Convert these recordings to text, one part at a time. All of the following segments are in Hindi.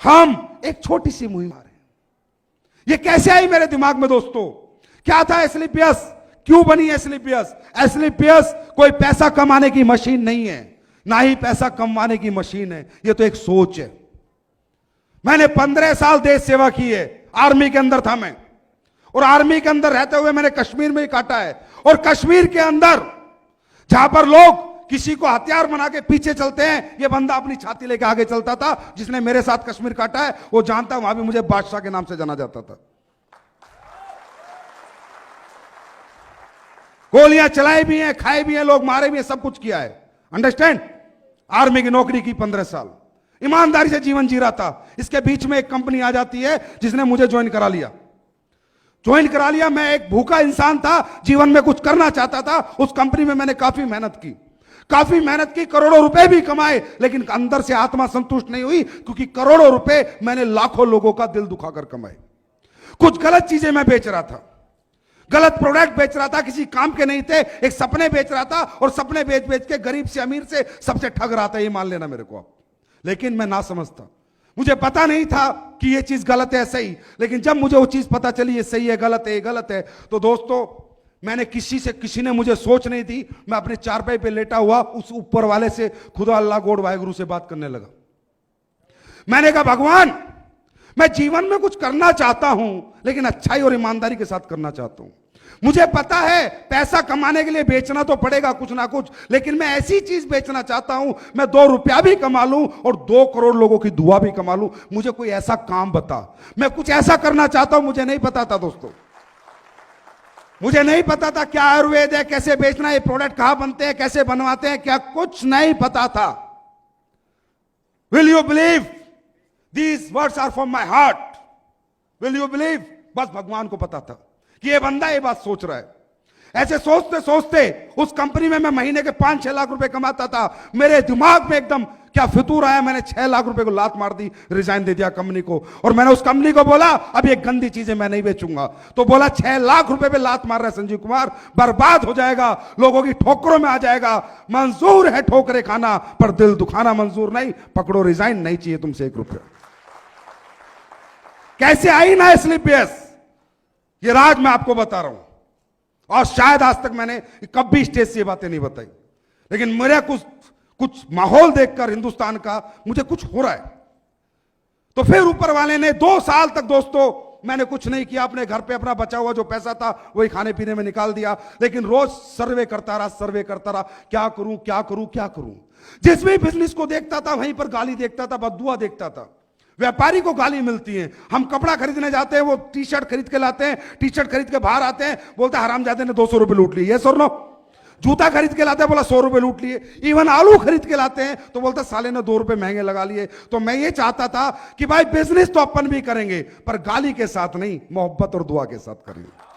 हम एक छोटी सी मुहिम आ रहे हैं। ये कैसे आई मेरे दिमाग में दोस्तों? क्या था एस्क्लेपियस? क्यों बनी एस्क्लेपियस? एस्क्लेपियस कोई पैसा कमाने की मशीन नहीं है, ना ही पैसा कमाने की मशीन है, ये तो एक सोच है। मैंने 15 साल देश सेवा की है, आर्मी के अंदर था मैं, और आर्मी के अंदर रहते हुए मैंने कश्मीर में ही काटा है। और कश्मीर के अंदर जहां पर लोग किसी को हथियार बना के पीछे चलते हैं, ये बंदा अपनी छाती लेके आगे चलता था। जिसने मेरे साथ कश्मीर काटा है वो जानता, वहां भी मुझे बादशाह के नाम से जाना जाता था। गोलियां चलाई भी हैं, खाए भी हैं, लोग मारे भी हैं, सब कुछ किया है। अंडरस्टैंड? आर्मी की नौकरी की 15 साल, ईमानदारी से जीवन जी रहा था। इसके बीच में एक कंपनी आ जाती है जिसने मुझे ज्वाइन करा लिया। मैं एक भूखा इंसान था, जीवन में कुछ करना चाहता था। उस कंपनी में मैंने काफी मेहनत की, करोड़ों रुपए भी कमाए, लेकिन अंदर से आत्मा संतुष्ट नहीं हुई, क्योंकि करोड़ों रुपए मैंने लाखों लोगों का दिल दुखाकर कमाए। कुछ गलत चीजें मैं बेच रहा था, गलत प्रोडक्ट बेच रहा था, किसी काम के नहीं थे, एक सपने बेच रहा था, और सपने बेच बेच के गरीब से अमीर से सबसे ठग रहा था, ये मान लेना मेरे को आप। लेकिन मैं ना समझता, मुझे पता नहीं था कि ये चीज गलत है सही। लेकिन जब मुझे वो चीज पता चली ये सही है गलत है, ये गलत है, तो दोस्तों मैंने किसी ने मुझे सोच नहीं दी। मैं अपने चारपाई पे लेटा हुआ उस ऊपर वाले से, खुदा अल्लाह गॉड वाहेगुरु से बात करने लगा। मैंने कहा भगवान, मैं जीवन में कुछ करना चाहता हूं, लेकिन अच्छाई और ईमानदारी के साथ करना चाहता हूं। मुझे पता है पैसा कमाने के लिए बेचना तो पड़ेगा कुछ ना कुछ, लेकिन मैं ऐसी चीज बेचना चाहता हूं, मैं 2 रुपया भी कमा लूं और 2 करोड़ लोगों की दुआ भी कमा लूं। मुझे कोई ऐसा काम बता, मैं कुछ ऐसा करना चाहता हूं। मुझे नहीं पता था दोस्तों, मुझे नहीं पता था क्या आयुर्वेद है, कैसे बेचना है, प्रोडक्ट कहां बनते हैं, कैसे बनवाते हैं, क्या कुछ नहीं पता था। Will you believe these words are from my heart? Will you believe? बस भगवान को पता था कि ये बंदा ये बात सोच रहा है। ऐसे सोचते सोचते उस कंपनी में मैं महीने के 5-6 लाख रुपए कमाता था। मेरे दिमाग में एकदम क्या फितूर आया, मैंने 6 लाख रुपए को लात मार दी, रिजाइन दे दिया कंपनी को। और मैंने उस कंपनी को बोला अब ये गंदी चीजें मैं नहीं बेचूंगा। तो बोला 6 लाख रुपए पे लात मार रहा है संजीव कुमार, बर्बाद हो जाएगा, लोगों की ठोकरों में आ जाएगा। मंजूर है ठोकरें खाना, पर दिल दुखाना मंजूर नहीं। पकड़ो रिजाइन, नहीं चाहिए तुमसे 1 रुपया। कैसे आई ना एस्क्लेपियस, ये राज मैं आपको बता रहा हूं। और शायद आज तक मैंने कभी स्टेज से ये बातें नहीं बताई, लेकिन मेरा कुछ माहौल देखकर हिंदुस्तान का मुझे कुछ हो रहा है। तो फिर ऊपर वाले ने 2 साल तक दोस्तों मैंने कुछ नहीं किया, अपने घर पे अपना बचा हुआ जो पैसा था वही खाने पीने में निकाल दिया। लेकिन रोज सर्वे करता रहा, क्या करूं। जिस भी बिजनेस को देखता था वहीं पर गाली देखता था, बद्दुआ देखता था। व्यापारी को गाली मिलती है, हम कपड़ा खरीदने जाते हैं, वो टी शर्ट खरीद के लाते हैं, टी शर्ट खरीद के बाहर आते हैं, बोलता है हरामजादे ने 200 रुपए लूट लिए। ये सर नो। जूता खरीद के लाते हैं, बोला 100 रुपए लूट लिए। इवन आलू खरीद के लाते हैं तो बोलता साले ने 2 रुपए महंगे लगा लिए। तो मैं ये चाहता था कि भाई बिजनेस तो अपन भी करेंगे, पर गाली के साथ नहीं, मोहब्बत और दुआ के साथ करेंगे।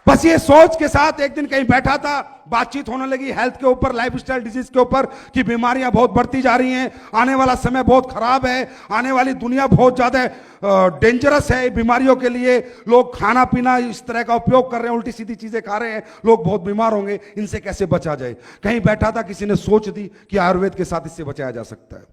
बस ये सोच के साथ एक दिन कहीं बैठा था, बातचीत होने लगी हेल्थ के ऊपर, लाइफस्टाइल डिजीज के ऊपर, कि बीमारियां बहुत बढ़ती जा रही हैं, आने वाला समय बहुत खराब है, आने वाली दुनिया बहुत ज्यादा डेंजरस है बीमारियों के लिए। लोग खाना पीना इस तरह का उपयोग कर रहे हैं, उल्टी सीधी चीजें खा रहे हैं, लोग बहुत बीमार होंगे, इनसे कैसे बचा जाए। कहीं बैठा था, किसी ने सोच दी कि आयुर्वेद के साथ इससे बचाया जा सकता है।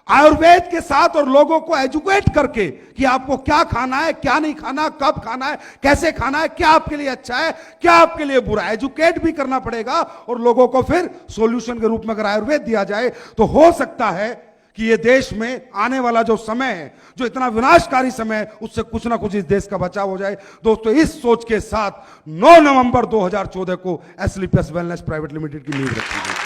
आयुर्वेद के साथ और लोगों को एजुकेट करके कि आपको क्या खाना है, क्या नहीं खाना, कब खाना है, कैसे खाना है, क्या आपके लिए अच्छा है, क्या आपके लिए बुरा है, एजुकेट भी करना पड़ेगा। और लोगों को फिर सॉल्यूशन के रूप में अगर आयुर्वेद दिया जाए तो हो सकता है कि ये देश में आने वाला जो समय है, जो इतना विनाशकारी समय है, उससे कुछ ना कुछ इस देश का बचाव हो जाए। दोस्तों इस सोच के साथ 9 नवंबर 2014 को एस्क्लेपियस वेलनेस प्राइवेट लिमिटेड की नींव रखी गई।